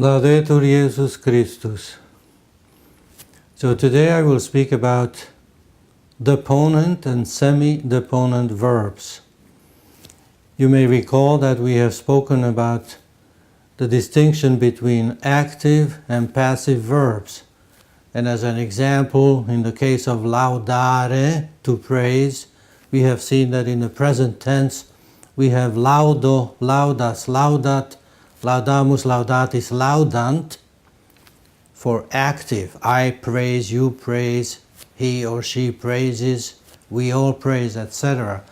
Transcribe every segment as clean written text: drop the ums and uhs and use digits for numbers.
Laudetur Jesus Christus. So today I will speak about deponent and semi-deponent verbs. You may recall that we have spoken about the distinction between active and passive verbs. And as an example, in the case of laudare, to praise, we have seen that in the present tense we have laudo, laudas, laudat, laudamus, laudatis, laudant for active. I praise, you praise, he or she praises, we all praise, etc.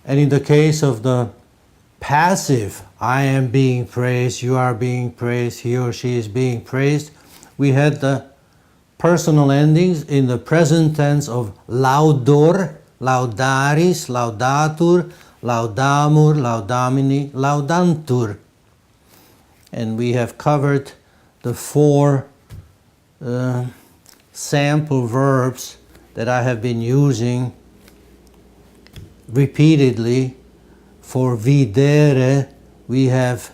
And in the case of the passive, I am being praised, you are being praised, he or she is being praised, we had the personal endings in the present tense of laudor, laudaris, laudatur, laudamur, laudamini, laudantur. And we have covered the four sample verbs that I have been using repeatedly. For videre, we have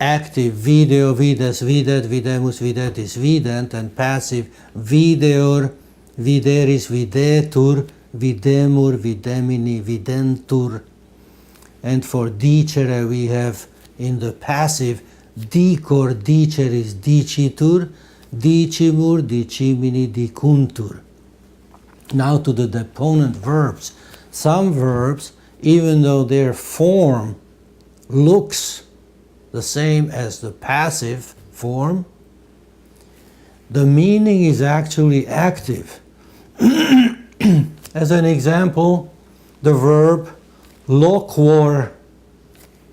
active video, vides, videt, videmus, videtis, vident, and passive videor, videris, videtur, videmur, videmini, videntur. And for dicere, we have in the passive dicor, diceris, dicitur, dicimur, dicimini, dicuntur. Now to the deponent verbs. Some verbs, even though their form looks the same as the passive form, the meaning is actually active. As an example, the verb loquor,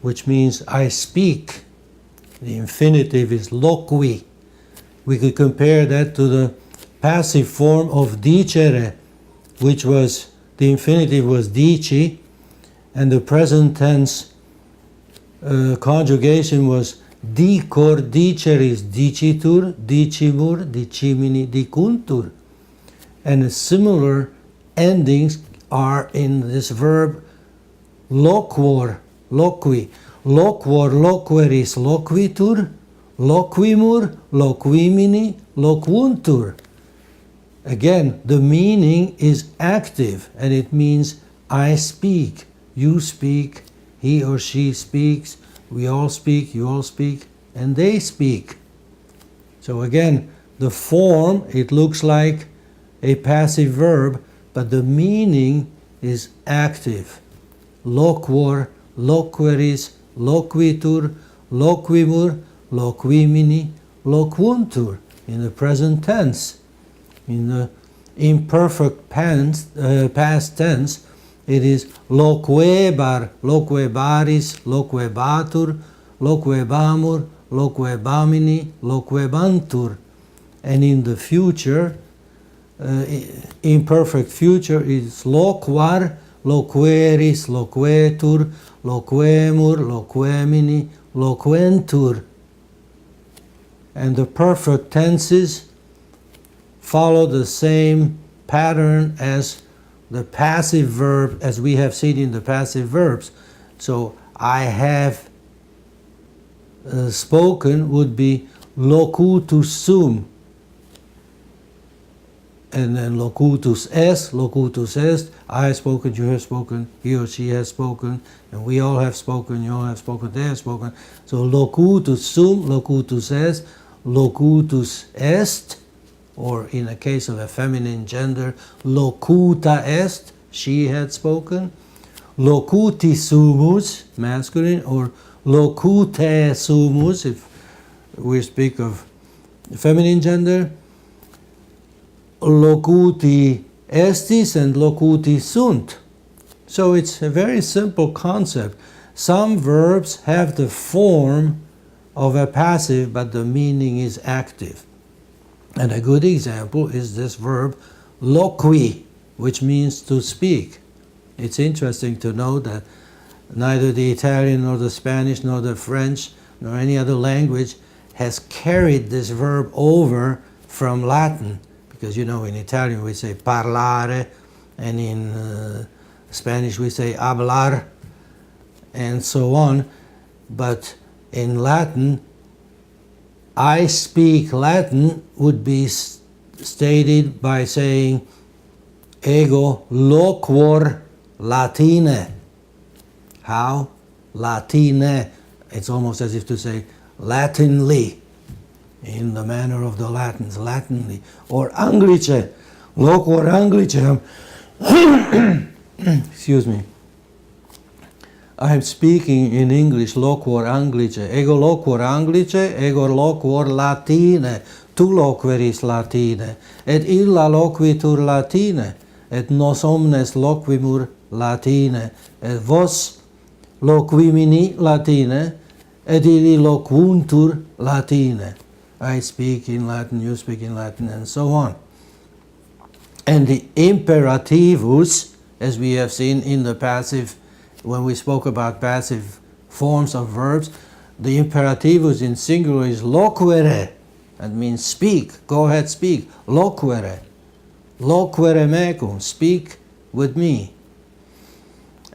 which means I speak. The infinitive is loqui. We could compare that to the passive form of dicere, which was, the infinitive was dici, and the present tense conjugation was dicor, diceris, dicitur, dicimur, dicimini, dicuntur. And similar endings are in this verb loquor, loqui. Loquor, loqueris, loquitur, loquimur, loquimini, loquuntur. Again, the meaning is active, and it means I speak, you speak, he or she speaks, we all speak, you all speak, and they speak. So again, the form, it looks like a passive verb, but the meaning is active. Loquor, loqueris, loquitur, loquimur, loquimini, loquuntur, in the present tense. In the imperfect past tense, it is loquebar, loquebaris, loquebatur, loquebamur, loquebamini, loquebantur. And in the future, imperfect future, is loquar, loqueris, loquetur, loquemur, loquemini, loquentur. And the perfect tenses follow the same pattern as the passive verb, as we have seen in the passive verbs. So I have spoken would be locutus sum, and then locutus est, I have spoken, you have spoken, he or she has spoken, and we all have spoken, you all have spoken, they have spoken. So locutus sum, locutus est, or in a case of a feminine gender, locuta est, she had spoken. Locuti sumus, masculine, or locute sumus, if we speak of feminine gender. Locuti estis and locuti sunt. So it's a very simple concept. Some verbs have the form of a passive, but the meaning is active. And a good example is this verb loqui, which means to speak. It's interesting to note that neither the Italian nor the Spanish nor the French nor any other language has carried this verb over from Latin. Because you know, in Italian we say parlare, and in Spanish we say hablar, and so on. But in Latin, I speak Latin would be stated by saying ego loquor Latine. How? Latine. It's almost as if to say Latinly, in the manner of the Latins, Latinly. Or Anglice, loquor Anglice. Excuse me. I am speaking in English, loquor Anglice. Ego loquor Anglice, ego loquor Latine. Tu loqueris Latine, et illa loquitur Latine, et nos omnes loquimur Latine, et vos loquimini Latine, et illi loquuntur Latine. I speak in Latin, you speak in Latin, and so on. And the imperativus, as we have seen in the passive, when we spoke about passive forms of verbs, the imperativus in singular is loquere. That means speak, go ahead, speak. Loquere. Loquere mecum, speak with me.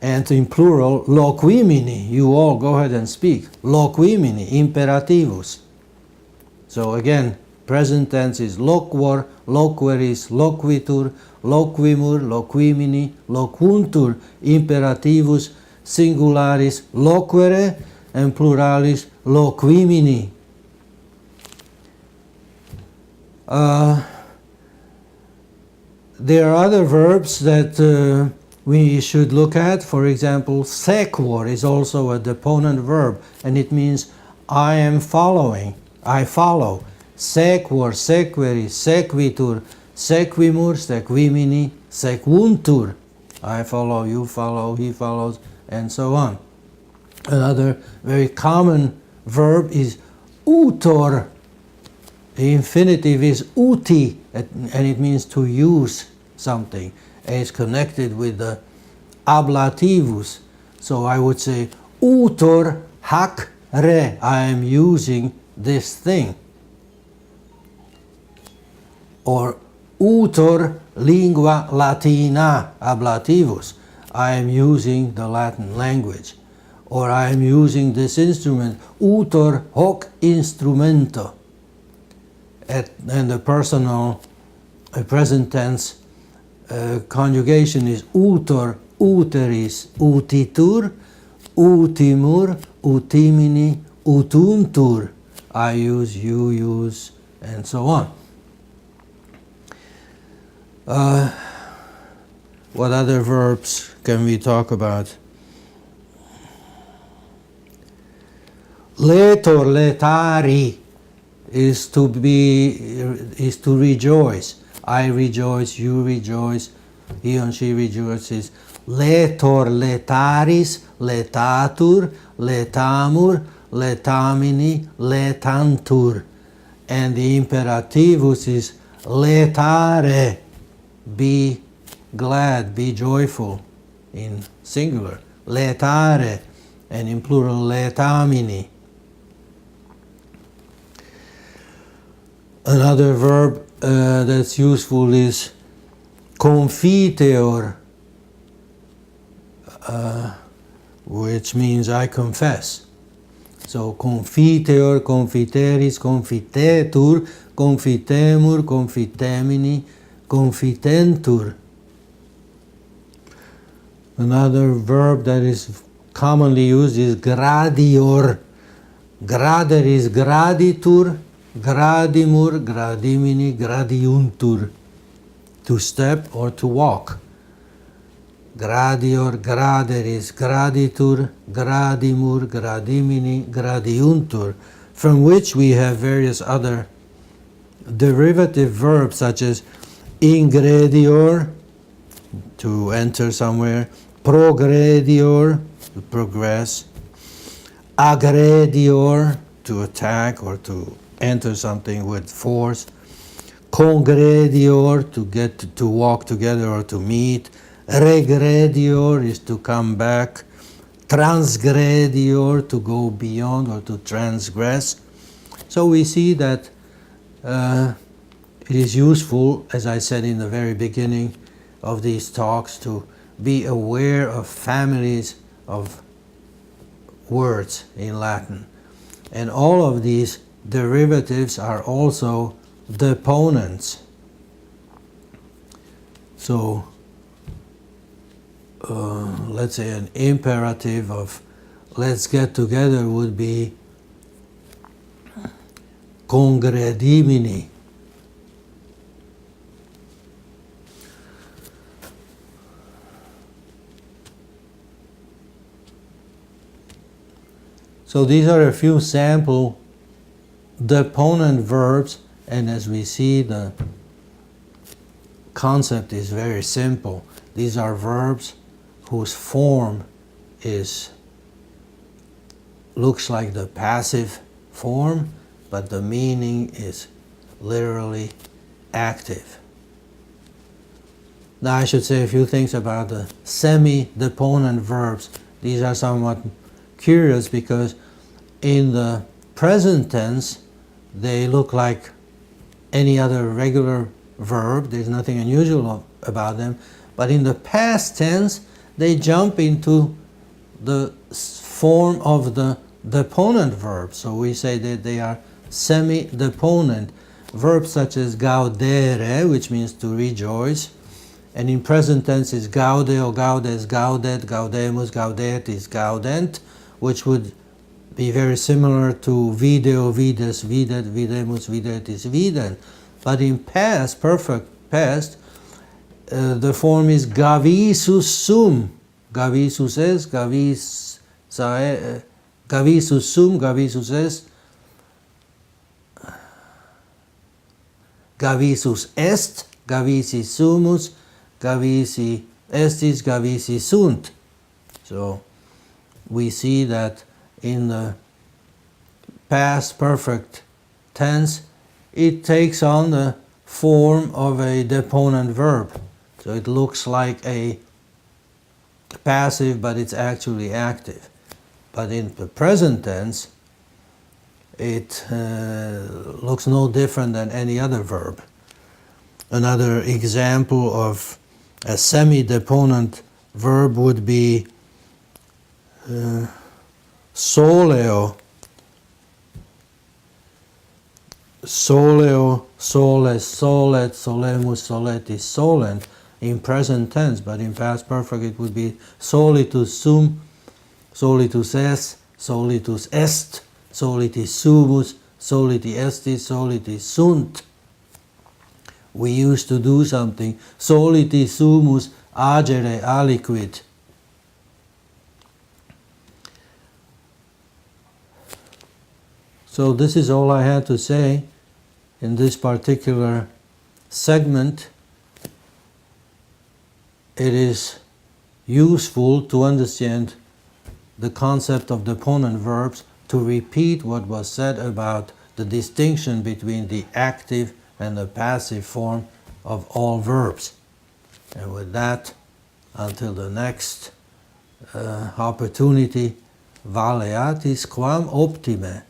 And in plural, loquimini, you all go ahead and speak. Loquimini, imperativus. So again, present tense is loquor, loqueris, loquitur, loquimur, loquimini, loquuntur, imperativus, singularis, loquere, and pluralis, loquimini. There are other verbs that we should look at. For example, sequor is also a deponent verb, and it means I am following, I follow. Sequor, sequeris, sequitur, sequimur, sequimini, sequuntur. I follow, you follow, he follows, and so on. Another very common verb is utor. The infinitive is uti, and it means to use something. And it's connected with the ablativus. So I would say, utor hac re, I am using this thing. Or utor lingua latina ablativus, I am using the Latin language. Or I am using this instrument, utor hoc instrumento. And the personal present tense conjugation is utor, uteris, utitur, utimur, utimini, utuntur. I use, you use, and so on. What other verbs can we talk about? Letor, letari is to rejoice. I rejoice, you rejoice, he and she rejoices. Letor, letaris, letatur, letamur, letamini, letantur. And the imperativus is letare, be glad, be joyful, in singular. Letare, and in plural, letamini. Another verb that's useful is confiteor, which means I confess. So confiteor, confiteris, confitetur, confitemur, confitemini, confitentur. Another verb that is commonly used is gradior. Graderis, graditur, gradimur, gradimini, gradiuntur. To step or to walk. Gradior, graderis, graditur, gradimur, gradimini, gradiuntur. From which we have various other derivative verbs such as ingredior, to enter somewhere, progredior, to progress, aggredior, to attack or to enter something with force, congredior, to get to walk together or to meet, regredior is to come back, transgredior, to go beyond or to transgress. So we see that it is useful, as I said in the very beginning of these talks, to be aware of families of words in Latin. And all of these derivatives are also deponents. So let's say an imperative of let's get together would be congredimini. So these are a few sample deponent verbs, and as we see, the concept is very simple. These are verbs whose form looks like the passive form, but the meaning is literally active. Now I should say a few things about the semi-deponent verbs. These are somewhat curious because in the present tense they look like any other regular verb. There's nothing unusual about them. But in the past tense they jump into the form of the deponent verb. So we say that they are semi-deponent. Verbs such as gaudere, which means to rejoice, and in present tense is gaudeo, gaudes, gaudet, gaudemus, gaudetis, gaudent, which would be very similar to video, vides, videt, videmus, videtis, vident. But in past, perfect past, the form is gavisus sum. Gavisus est, gavisus sum, gavisus est, gavisus est, gavisi sumus, gavisi estis, gavisi sunt. So we see that in the past perfect tense it takes on the form of a deponent verb. So it looks like a passive, but it's actually active. But in the present tense it looks no different than any other verb. Another example of a semi-deponent verb would be soleo. Soleo, soles, solet, solemus, soletis, solent in present tense, but in past perfect it would be solitus sum, solitus est, solitus est, solitis sumus, soliti estis, solitis sunt. We used to do something. Soliti sumus agere aliquid. So this is all I had to say in this particular segment. It is useful to understand the concept of deponent verbs, to repeat what was said about the distinction between the active and the passive form of all verbs. And with that, until the next opportunity, valeatis quam optime.